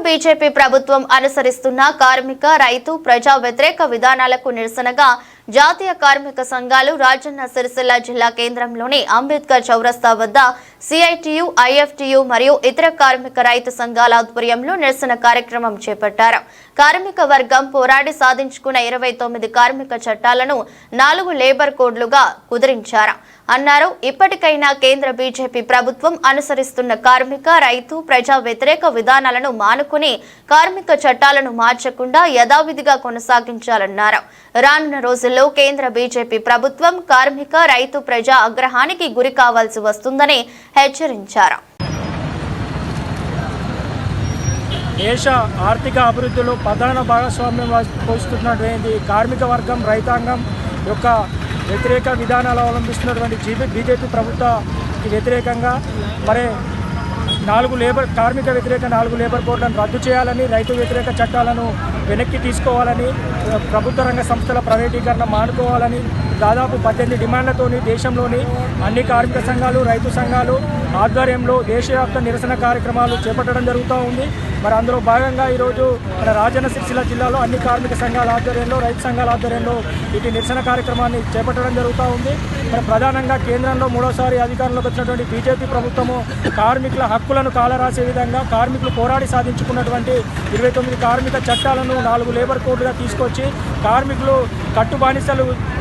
BJP ప్రభుత్వం అనుసరిస్తున్న కార్మిక రైతు ప్రజా వ్యతిరేక విధానాలకు నిరసనగా జాతీయ కార్మిక సంఘాలు రాజన్న సిరిసిల్ల జిల్లా కేంద్రంలోని అంబేద్కర్ చౌరస్తా వద్ద సిఐటియు, ఐఎఫ్టియు మరియు ఇతర కార్మిక రైతు సంఘాల ఆధ్వర్యంలో నిరసన కార్యక్రమం చేపట్టారు. కార్మిక వర్గం పోరాడి సాధించుకున్న 29 కార్మిక చట్టాలను 4 లేబర్ కోడ్లుగా కుదిరించారు అన్నారు. ఇప్పటికైనా కేంద్ర బీజేపీ ప్రభుత్వం అనుసరిస్తున్న కార్మిక రైతు ప్రజా వ్యతిరేక విధానాలను మానుకుని కార్మిక చట్టాలను మార్చకుండా యథావిధిగా కొనసాగించాలన్నారు. రానున్న రోజుల్లో కేంద్ర బీజేపీ ప్రభుత్వం కార్మిక రైతు ప్రజా ఆగ్రహానికి గురి కావాల్సి వస్తుందని హెచ్చరించారు. దేశ ఆర్థిక అభివృద్ధిలో ప్రధాన భాగస్వామ్యం పోషిస్తున్నటువంటి కార్మిక వర్గం రైతాంగం యొక్క వ్యతిరేక విధానాలు అవలంబిస్తున్నటువంటి బీజేపీ ప్రభుత్వానికి వ్యతిరేకంగా మరి కార్మిక వ్యతిరేక 4 లేబర్ కోడ్లను రద్దు చేయాలని, రైతు వ్యతిరేక చట్టాలను వెనక్కి తీసుకోవాలని, ప్రభుత్వ రంగ సంస్థల ప్రైవేటీకరణ మానుకోవాలని దాదాపు 18 డిమాండ్లతోని దేశంలోని అన్ని కార్మిక సంఘాలు, రైతు సంఘాలు ఆధ్వర్యంలో దేశవ్యాప్త నిరసన కార్యక్రమాలు చేపట్టడం జరుగుతూ ఉంది. మరి అందులో భాగంగా ఈరోజు మన రాజన్న సిరిసిల్ల జిల్లాలో అన్ని కార్మిక సంఘాల ఆధ్వర్యంలో, రైతు సంఘాల ఆధ్వర్యంలో ఇటు నిరసన కార్యక్రమాన్ని చేపట్టడం జరుగుతూ ఉంది. మరి ప్రధానంగా కేంద్రంలో 3వసారి అధికారంలోకి వచ్చినటువంటి బీజేపీ ప్రభుత్వము కార్మికుల హక్కులను కాలరాసే విధంగా కార్మికులు పోరాడి సాధించుకున్నటువంటి 29 కార్మిక చట్టాలను 4 లేబర్ కోడ్లుగా తీసుకొచ్చి కార్మికులు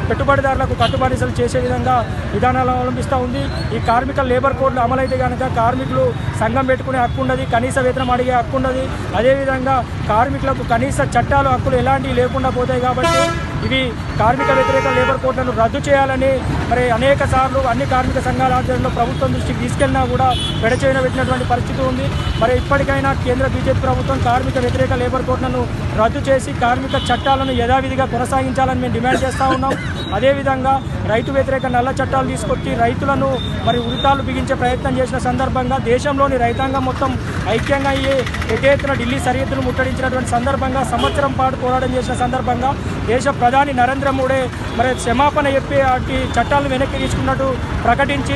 పెట్టుబడిదారులకు కట్టుబానిసలు చేసే విధంగా విధానాలు అవలంబిస్తూ ఉంది. ఈ కార్మిక లేబర్ కోడ్లు అమలైతే కనుక కార్మికులు సంఘం పెట్టుకునే హక్కు ఉన్నది, కనీస వేతనం అడిగే హక్కు ఉన్నది. అదేవిధంగా కార్మికులకు కనీస చట్టాలు హక్కులు ఎలాంటివి లేకుండా పోతాయి. కాబట్టి ఇవి కార్మిక వ్యతిరేక లేబర్ కోడ్లను రద్దు చేయాలని మరి అనేక సార్లు అన్ని కార్మిక సంఘాల ఆధ్వర్యంలో ప్రభుత్వం దృష్టికి తీసుకెళ్లినా కూడా పెడచేయన పెట్టినటువంటి పరిస్థితి ఉంది. మరి ఇప్పటికైనా కేంద్ర బీజేపీ ప్రభుత్వం కార్మిక వ్యతిరేక లేబర్ కోడ్లను రద్దు చేసి కార్మిక చట్టాలను యథావిధిగా కొనసాగించాలని మేము డిమాండ్ చేస్తూ ఉన్నాం. అదేవిధంగా రైతు వ్యతిరేక నల్ల చట్టాలు తీసుకొచ్చి రైతులను మరి ఉరితాలు బిగించే ప్రయత్నం చేసిన సందర్భంగా దేశంలోని రైతాంగం మొత్తం ఐక్యంగా అయ్యి పెద్ద ఎత్తున ఢిల్లీ సరిహద్దును ముట్టడించినటువంటి సందర్భంగా సంవత్సరం పాటు పోరాటం చేసిన సందర్భంగా దేశ ప్రధాని నరేంద్ర మోడీ మరి క్షమాపణ చెప్పి వాటి చట్టాలను వెనక్కి తీసుకున్నట్టు ప్రకటించి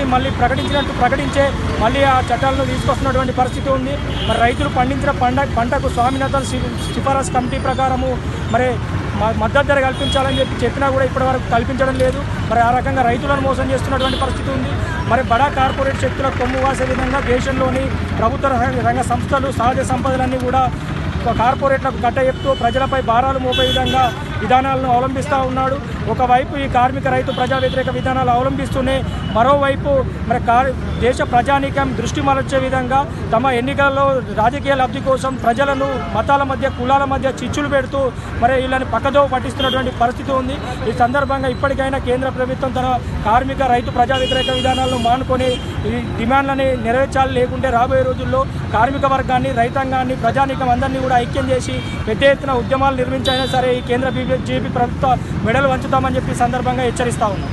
ప్రకటించే మళ్ళీ ఆ చట్టాలను తీసుకొస్తున్నటువంటి పరిస్థితి ఉంది. మరి రైతులు పండించిన పంటకు స్వామినాథన్ సిఫారసు కమిటీ ప్రకారము మరి మద్దతు ధర కల్పించాలని చెప్పినా కూడా ఇప్పటివరకు కల్పించడం లేదు. మరి ఆ రకంగా రైతులను మోసం చేస్తున్నటువంటి పరిస్థితి ఉంది. మరి బడా కార్పొరేట్ శక్తులకు కొమ్ము వాసే విధంగా దేశంలోని ప్రభుత్వ రంగ సంస్థలు సహజ సంపదలన్నీ కూడా కార్పొరేట్లకు చెప్తూ ప్రజలపై భారాలు మోపే విధంగా విధానాలను అవలంబిస్తూ ఉన్నాడు. ఒకవైపు ఈ కార్మిక రైతు ప్రజా వ్యతిరేక విధానాలు అవలంబిస్తూనే మరోవైపు మరి దేశ ప్రజానీకం దృష్టి మరల్చే విధంగా తమ ఎన్నికల్లో రాజకీయ లబ్ధి కోసం ప్రజలను మతాల మధ్య, కులాల మధ్య చిచ్చులు పెడుతూ మరి వీళ్ళని పక్కదో పట్టిస్తున్నటువంటి పరిస్థితి ఉంది. ఈ సందర్భంగా ఇప్పటికైనా కేంద్ర ప్రభుత్వం తన కార్మిక రైతు ప్రజా వ్యతిరేక విధానాలను మానుకొని ఈ డిమాండ్లని నెరవేర్చాలి. లేకుంటే రాబోయే రోజుల్లో కార్మిక వర్గాన్ని, రైతాంగాన్ని, ప్రజానీకం అందరినీ కూడా ఐక్యం చేసి పెద్ద ఎత్తున ఉద్యమాలు నిర్మించైనా సరే ఈ కేంద్ర బీజేపీ ప్రభుత్వ మెడలు వంచుతామని చెప్పి సందర్భంగా హెచ్చరిస్తా ఉన్నాం.